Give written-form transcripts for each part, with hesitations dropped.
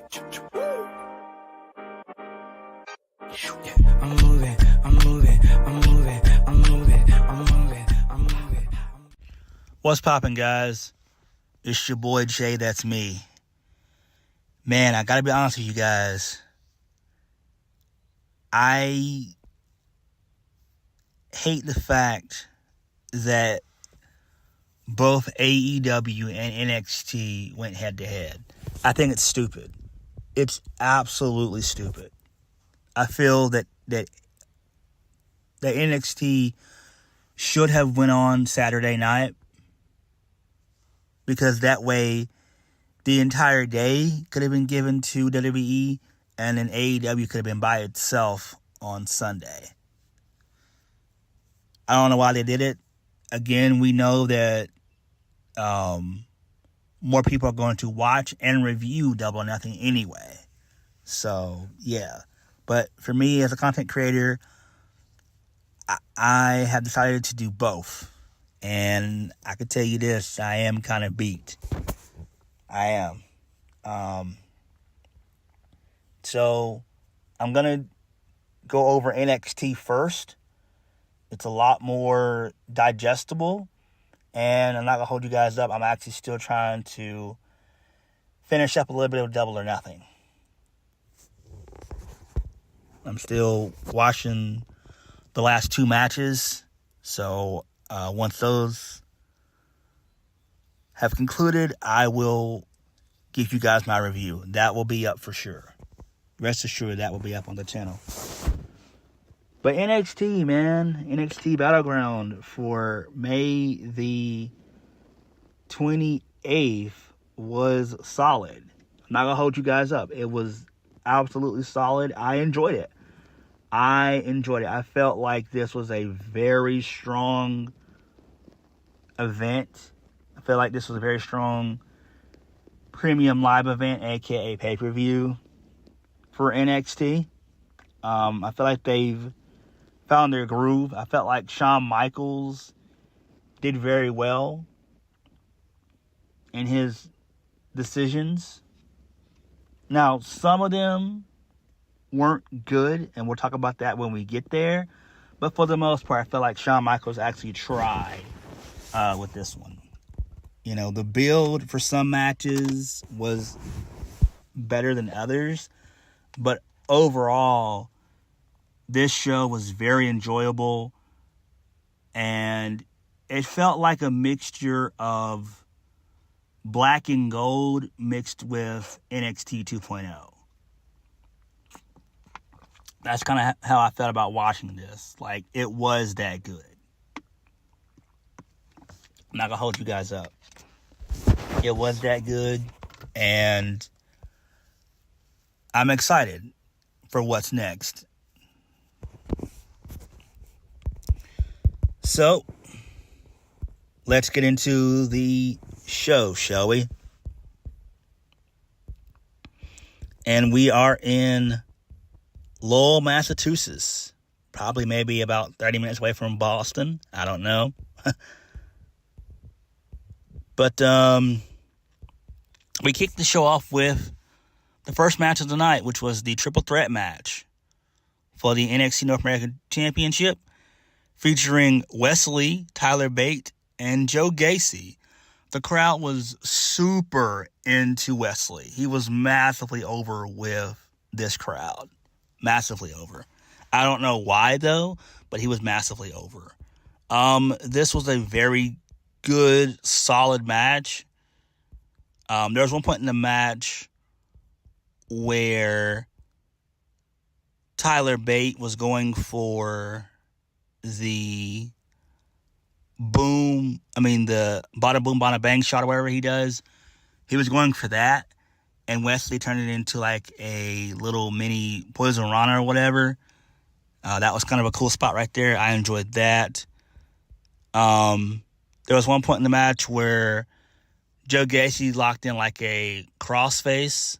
I'm moving, I'm moving, I'm moving, I'm moving, I'm moving, I'm moving. What's poppin', guys? It's your boy Jay, that's me. Man, I gotta be honest with you guys. I hate the fact that both AEW and NXT went head to head. I think it's stupid. It's absolutely stupid. I feel that NXT should have went on Saturday night, because that way the entire day could have been given to WWE, and then AEW could have been by itself on Sunday. I don't know why they did it. Again, we know that more people are going to watch and review Double or Nothing anyway. So, yeah. But for me, as a content creator, I have decided to do both. And I can tell you this, I am kind of beat. I am. So, I'm going to go over NXT first. It's a lot more digestible. And I'm not going to hold you guys up. I'm actually still trying to finish up a little bit of Double or Nothing. I'm still watching the last two matches. So once those have concluded, I will give you guys my review. That will be up for sure. Rest assured, that will be up on the channel. But NXT, man. NXT Battleground for May the 28th was solid. I'm not going to hold you guys up. It was absolutely solid. I enjoyed it. I felt like this was a very strong event. I feel like this was a very strong premium live event, aka pay-per-view for NXT. I feel like they've found their groove. I felt like Shawn Michaels did very well in his decisions. Now, some of them weren't good, and we'll talk about that when we get there. But for the most part, I feel like Shawn Michaels actually tried with this one. You know, the build for some matches was better than others, but overall, this show was very enjoyable, and it felt like a mixture of black and gold mixed with NXT 2.0. That's kind of how I felt about watching this. Like, it was that good. I'm not going to hold you guys up. It was that good, and I'm excited for what's next. So, let's get into the show, shall we? And we are in Lowell, Massachusetts. Probably maybe about 30 minutes away from Boston. I don't know. But we kicked the show off with the first match of the night, which was the triple threat match for the NXT North American Championship, featuring Wes Lee, Tyler Bate, and Joe Gacy. The crowd was super into Wes Lee. He was massively over with this crowd. Massively over. I don't know why, though, but he was massively over. This was a very good, solid match. There was one point in the match where Tyler Bate was going for the the bada boom, bada bang shot or whatever he does. He was going for that, and Wes Lee turned it into like a little mini Poison Rana or whatever. That was kind of a cool spot right there. I enjoyed that. There was one point in the match where Joe Gacy locked in like a crossface,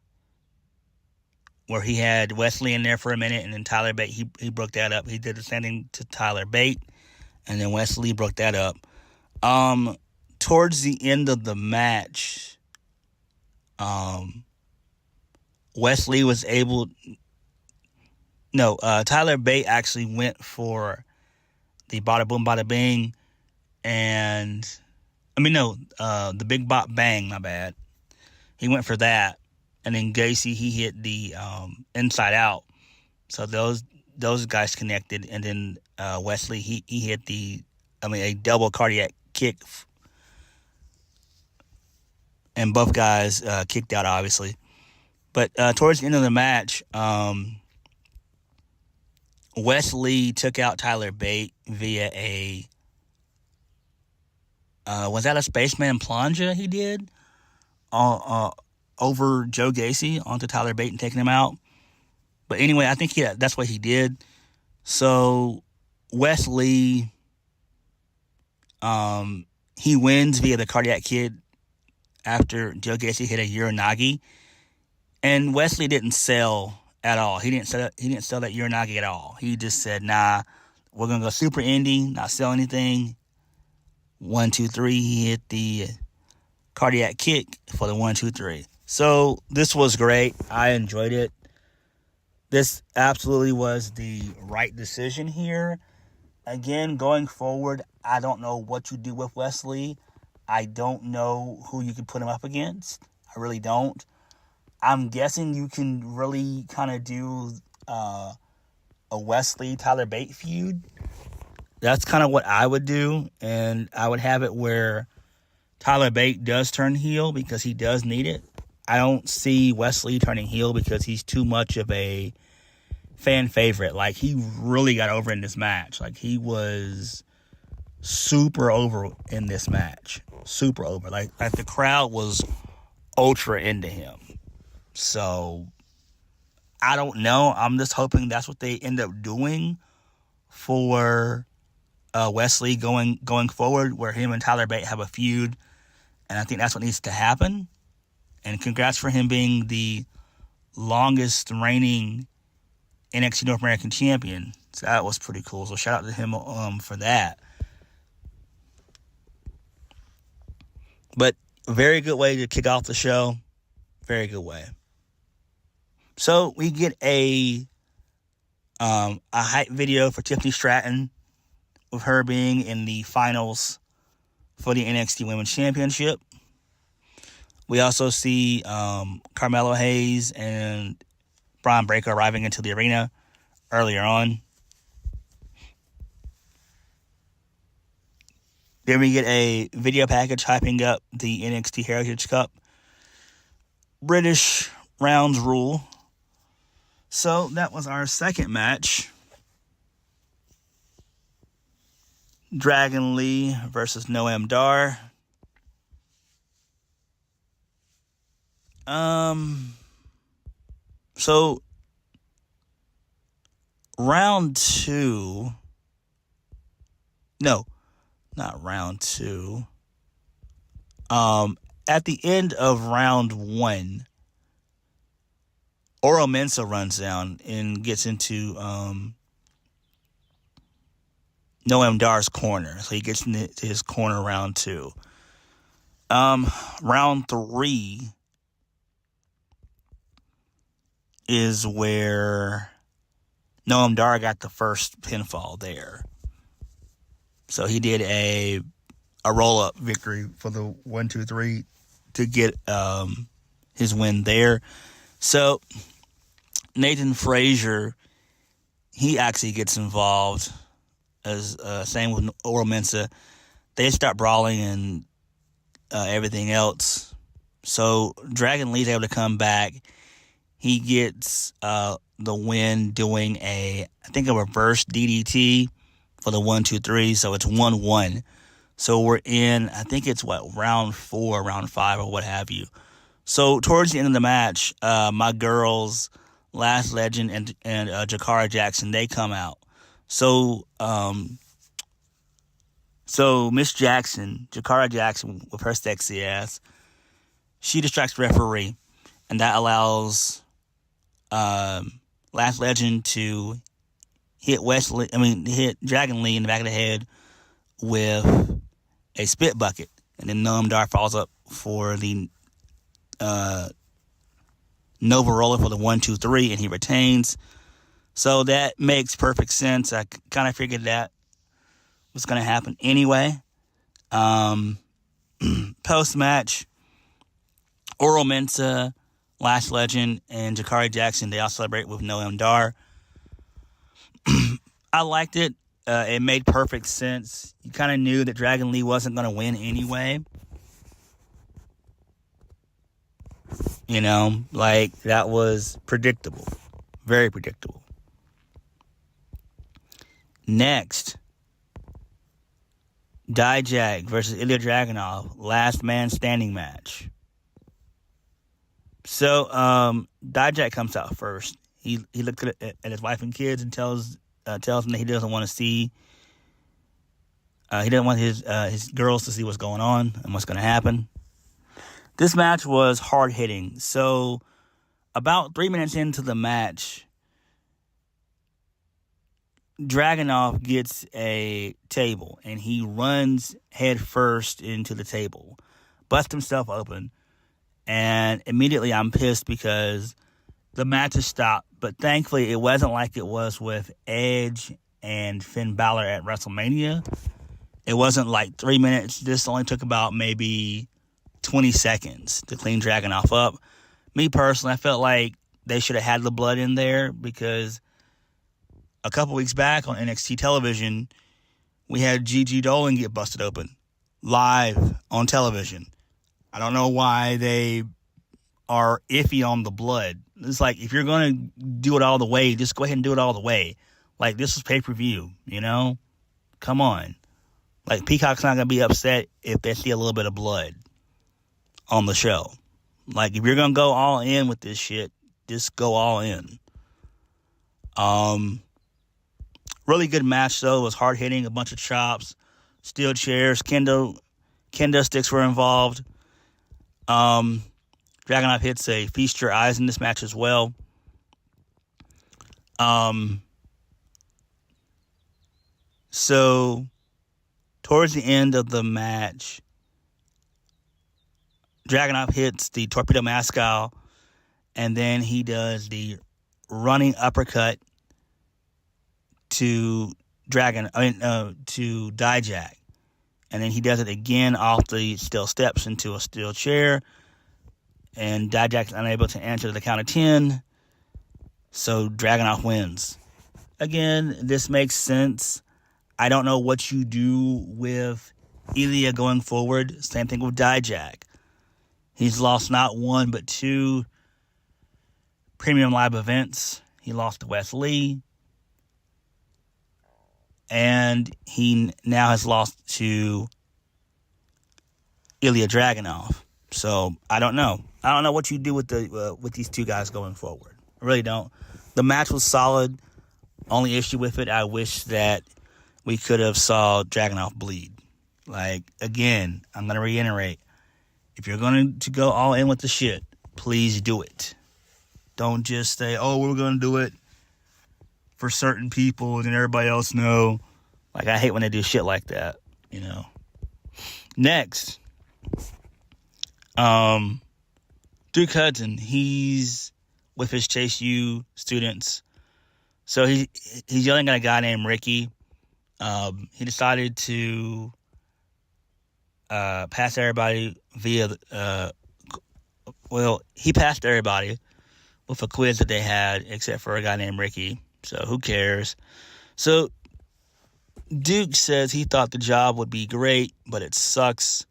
where he had Wes Lee in there for a minute, and then Tyler Bate, he broke that up. He did the same thing to Tyler Bate, and then Wes Lee broke that up. Towards the end of the match, Wes Lee was able... No, Tyler Bate actually went for the Bada Boom Bada Bing, and... the Big Bop Bang, my bad. He went for that, and then Gacy, he hit the Inside Out. So those guys connected, and then Wesley, he hit a double cardiac kick, and both guys kicked out, obviously. But towards the end of the match, Wes Lee took out Tyler Bate via a... was that a Spaceman Plunge he did? Over Joe Gacy onto Tyler Bate and taking him out. But anyway, I think that's what he did. So Wes Lee, he wins via the cardiac kick after Joe Gacy hit a Uranagi. And Wesley didn't sell at all. He didn't sell that Uranagi at all. He just said, nah, we're going to go super indie, not sell anything. 1, 2, 3, he hit the cardiac kick for the 1, 2, 3. So this was great. I enjoyed it. This absolutely was the right decision here. Again, going forward, I don't know what you do with Wes Lee. I don't know who you can put him up against. I really don't. I'm guessing you can really kind of do a Wes Lee Tyler Bate feud. That's kind of what I would do, and I would have it where Tyler Bate does turn heel because he does need it. I don't see Wes Lee turning heel because he's too much of a fan favorite. Like, he really got over in this match. Like, he was super over in this match. Super over. Like the crowd was ultra into him. So, I don't know. I'm just hoping that's what they end up doing for Wes Lee going forward, where him and Tyler Bate have a feud. And I think that's what needs to happen. And congrats for him being the longest reigning NXT North American champion. So that was pretty cool. So shout out to him for that. But very good way to kick off the show. Very good way. So we get a hype video for Tiffany Stratton with her being in the finals for the NXT Women's Championship. We also see Carmelo Hayes and Bron Breakker arriving into the arena earlier on. Then we get a video package hyping up the NXT Heritage Cup. British rounds rule. So that was our second match. Dragon Lee versus Noam Dar. So round 2. No, not round 2. At the end of round 1, Oro Mensah runs down and gets into Noam Dar's corner. So he gets into his corner round 2. Round 3 is where Noam Dar got the first pinfall there. So he did a roll-up victory for the 1, 2, 3 to get his win there. So Nathan Frazier, he actually gets involved, as same with Oro Mensah. They start brawling and everything else. So Dragon Lee's able to come back. He gets the win doing a reverse DDT for the 1, 2, 3. So it's 1-1. So we're in, I think it's round 4, round 5, or what have you. So towards the end of the match, my girls, Last Legend and Jakara Jackson, they come out. So Miss Jackson, Jakara Jackson, with her sexy ass, she distracts the referee, and that allows Last Legend to hit Dragon Lee in the back of the head with a spit bucket, and then Noam Dar falls up for the Nova Roller for the 1, 2, 3, and he retains. So that makes perfect sense. I kind of figured that was going to happen anyway. Post-match, Oral Mensa, Lash Legend, and Jakari Jackson, they all celebrate with Noam Dar. I liked it. It made perfect sense. You kind of knew that Dragon Lee wasn't going to win anyway. You know, like, that was predictable. Very predictable. Next, Dijak versus Ilja Dragunov, last man standing match. So, Dijak comes out first. He looked at his wife and kids and tells them that he doesn't want to see. He doesn't want his girls to see what's going on and what's going to happen. This match was hard hitting. So, about 3 minutes into the match, Dragunov gets a table and he runs head first into the table, busts himself open, and immediately I'm pissed because the match has stopped. But thankfully, it wasn't like it was with Edge and Finn Balor at WrestleMania. It wasn't like 3 minutes. This only took about maybe 20 seconds to clean Dragunov up. Me personally, I felt like they should have had the blood in there because a couple weeks back on NXT television, we had Gigi Dolan get busted open live on television. I don't know why they are iffy on the blood. It's like, if you're going to do it all the way, just go ahead and do it all the way. Like, this is pay-per-view, you know? Come on. Like, Peacock's not going to be upset if they see a little bit of blood on the show. Like, if you're going to go all in with this shit, just go all in. Really good match, though. It was hard-hitting, a bunch of chops, steel chairs, kendo sticks were involved. Dragunov hits a Feast Your Eyes in this match as well. So, towards the end of the match, Dragunov hits the Torpedo Mascal, and then he does the running uppercut to Dijak. And then he does it again off the steel steps into a steel chair. And Dijak's unable to answer the count of 10. So Dragunov wins. Again, this makes sense. I don't know what you do with Ilja going forward. Same thing with Dijak. He's lost not one, but 2 premium live events. He lost to Wes Lee. And he now has lost to Ilja Dragunov. So, I don't know. I don't know what you do with these two guys going forward. I really don't. The match was solid. Only issue with it, I wish that we could have saw Dragunov bleed. Like, again, I'm going to reiterate. If you're going to go all in with the shit, please do it. Don't just say, oh, we're going to do it for certain people and everybody else know. Like, I hate when they do shit like that, you know. Next, Duke Hudson, he's with his Chase U students. So he's yelling at a guy named Ricky. He decided to pass everybody via he passed everybody with a quiz that they had, except for a guy named Ricky. So who cares? So Duke says he thought the job would be great, but it sucks.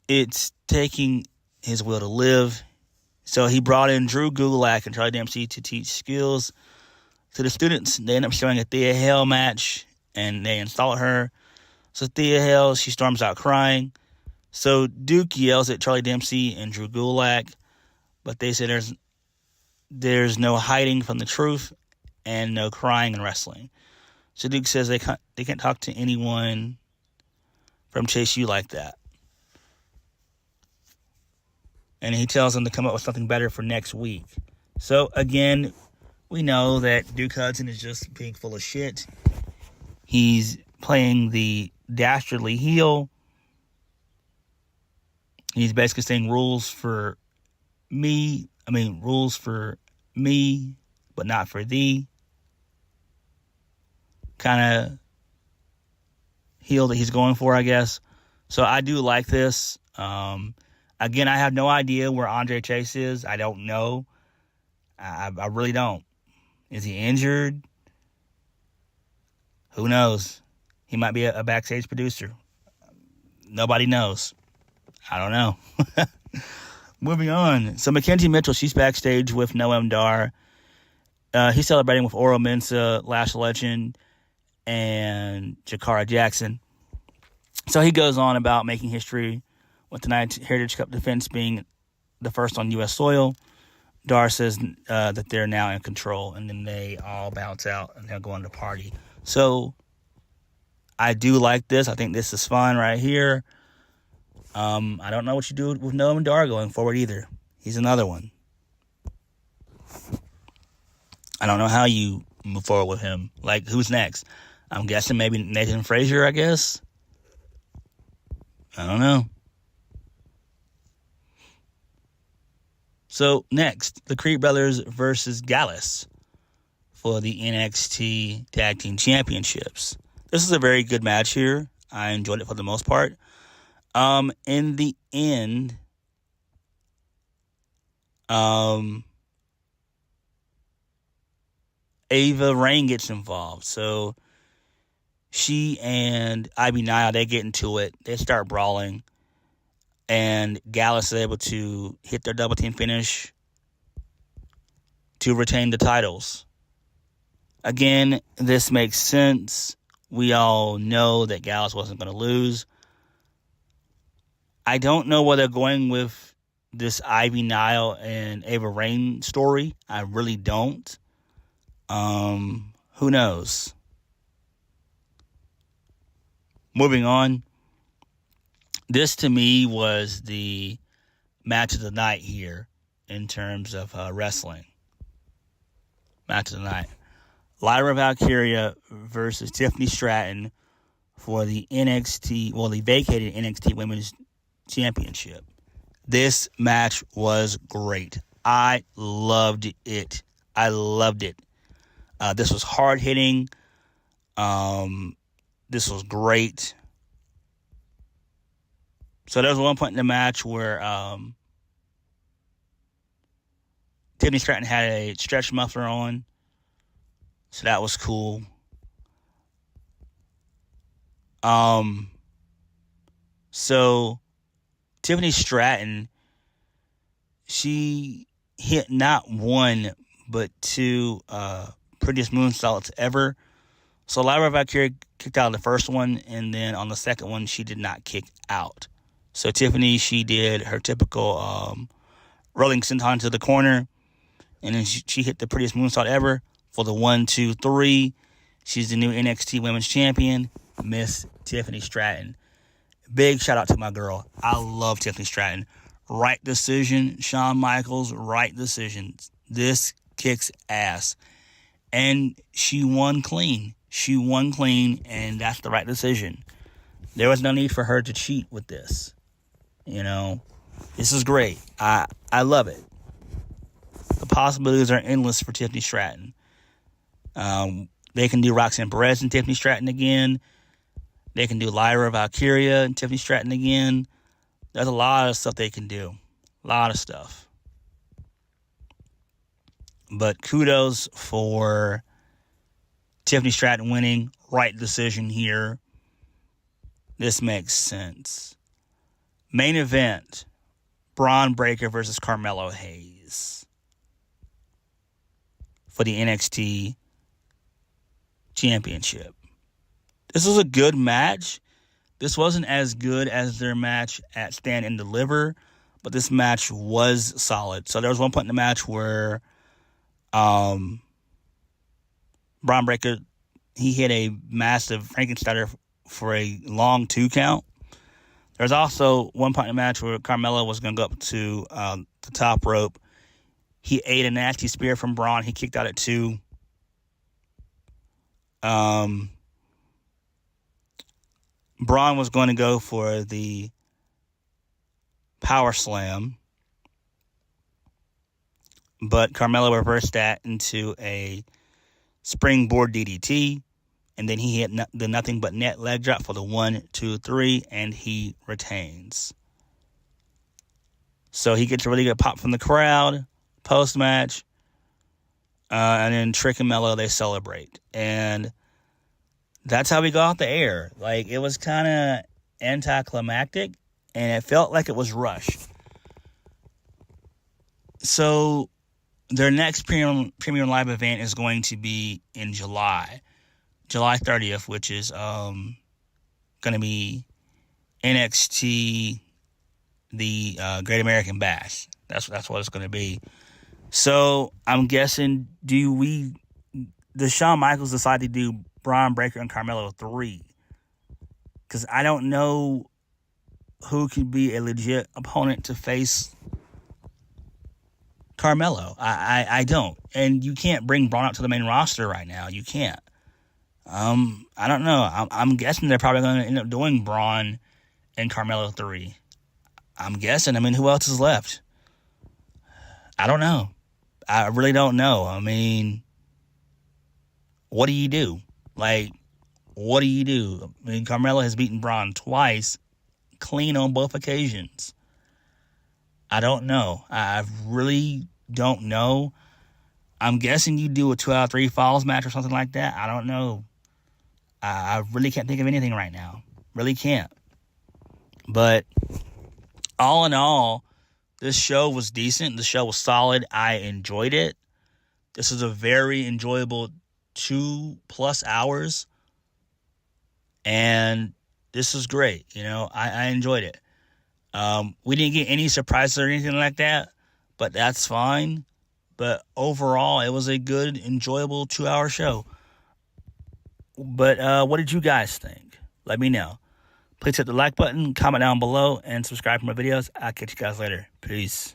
It's taking his will to live. So he brought in Drew Gulak and Charlie Dempsey to teach skills to the students. They end up showing a Thea Hale match, and they install her. So Thea Hale, she storms out crying. So Duke yells at Charlie Dempsey and Drew Gulak, but they say there's no hiding from the truth and no crying in wrestling. So Duke says they can't talk to anyone from Chase U like that. And he tells them to come up with something better for next week. So, again, we know that Duke Hudson is just being full of shit. He's playing the dastardly heel. He's basically saying rules for rules for me, but not for thee. Kind of heel that he's going for, I guess. So I do like this. Again, I have no idea where Andre Chase is. I don't know. I really don't. Is he injured? Who knows? He might be a backstage producer. Nobody knows. I don't know. Moving on. So Mackenzie Mitchell, she's backstage with Noam Dar. He's celebrating with Oro Mensah, Lash Legend, and Jakara Jackson. So he goes on about making history with tonight's Heritage Cup defense being the first on U.S. soil. Dar says that they're now in control, and then they all bounce out and they'll go on to party. So I do like this. I think this is fun right here. I don't know what you do with Noam Dar going forward either. He's another one. I don't know how you move forward with him. Like, who's next? I'm guessing maybe Nathan Frazier, I guess. I don't know. So, next, the Creed Brothers versus Gallus for the NXT Tag Team Championships. This is a very good match here. I enjoyed it for the most part. In the end, Ava Raine gets involved. So she and Ivy Nile, they get into it. They start brawling. And Gallus is able to hit their double team finish to retain the titles. Again, this makes sense. We all know that Gallus wasn't going to lose. I don't know where they're going with this Ivy Nile and Ava Raine story. I really don't. Who knows? Moving on. This, to me, was the match of the night here in terms of wrestling. Match of the night. Lyra Valkyria versus Tiffany Stratton for the the vacated NXT Women's Championship. This match was great. I loved it. This was hard-hitting. This was great. So there was one point in the match where Tiffany Stratton had a stretch muffler on. So that was cool. So Tiffany Stratton, she hit not one, but two prettiest moonsaults ever. So Lyra Valkyria kicked out of the first one, and then on the second one, she did not kick out. So Tiffany, she did her typical rolling senton to the corner, and then she hit the prettiest moonsault ever for the 1, 2, 3. She's the new NXT Women's Champion, Miss Tiffany Stratton. Big shout out to my girl. I love Tiffany Stratton. Right decision, Shawn Michaels, right decision. This kicks ass. And she won clean. And that's the right decision. There was no need for her to cheat with this. You know, this is great. I love it. The possibilities are endless for Tiffany Stratton. They can do Roxanne Perez and Tiffany Stratton again. They can do Lyra Valkyria and Tiffany Stratton again. There's a lot of stuff they can do. A lot of stuff. But kudos for Tiffany Stratton winning. Right decision here. This makes sense. Main event. Bron Breakker versus Carmelo Hayes for the NXT Championship. This was a good match. This wasn't as good as their match at Stand and Deliver, but this match was solid. So there was one point in the match where Bron Breakker, he hit a massive Frankensteiner for a long 2 count. There's also one point in the match where Carmelo was going to go up to the top rope. He ate a nasty spear from Braun. He kicked out at 2. Braun was going to go for the power slam. but Carmelo reversed that into a springboard DDT, and then he hit the nothing but net leg drop for the 1, 2, 3, and he retains. So he gets a really good pop from the crowd post-match, and then Trick and Mello, they celebrate. And that's how we got off the air. Like, it was kind of anticlimactic, and it felt like it was rushed. So their next premium live event is going to be in July 30th, which is going to be NXT, the Great American Bash. That's what it's going to be. So I'm guessing, does Shawn Michaels decide to do Bron Breakker and Carmelo 3? Because I don't know who could be a legit opponent to face Carmelo. I don't. And you can't bring Braun up to the main roster right now. You can't. I don't know. I'm guessing they're probably going to end up doing Braun and Carmelo 3. I'm guessing. I mean, who else is left? I don't know. I really don't know. I mean, what do you do? Like, what do you do? I mean, Carmelo has beaten Braun twice, clean on both occasions. I don't know. I really don't know. I'm guessing you do a 2 out of 3 falls match or something like that. I don't know. I really can't think of anything right now. Really can't. But all in all, this show was decent. The show was solid. I enjoyed it. This is a very enjoyable 2+ hours. And this was great. You know, I enjoyed it. We didn't get any surprises or anything like that, but that's fine. But overall, it was a good, enjoyable 2-hour show. But what did you guys think? Let me know. Please hit the like button, comment down below, and subscribe for more videos. I'll catch you guys later. Peace.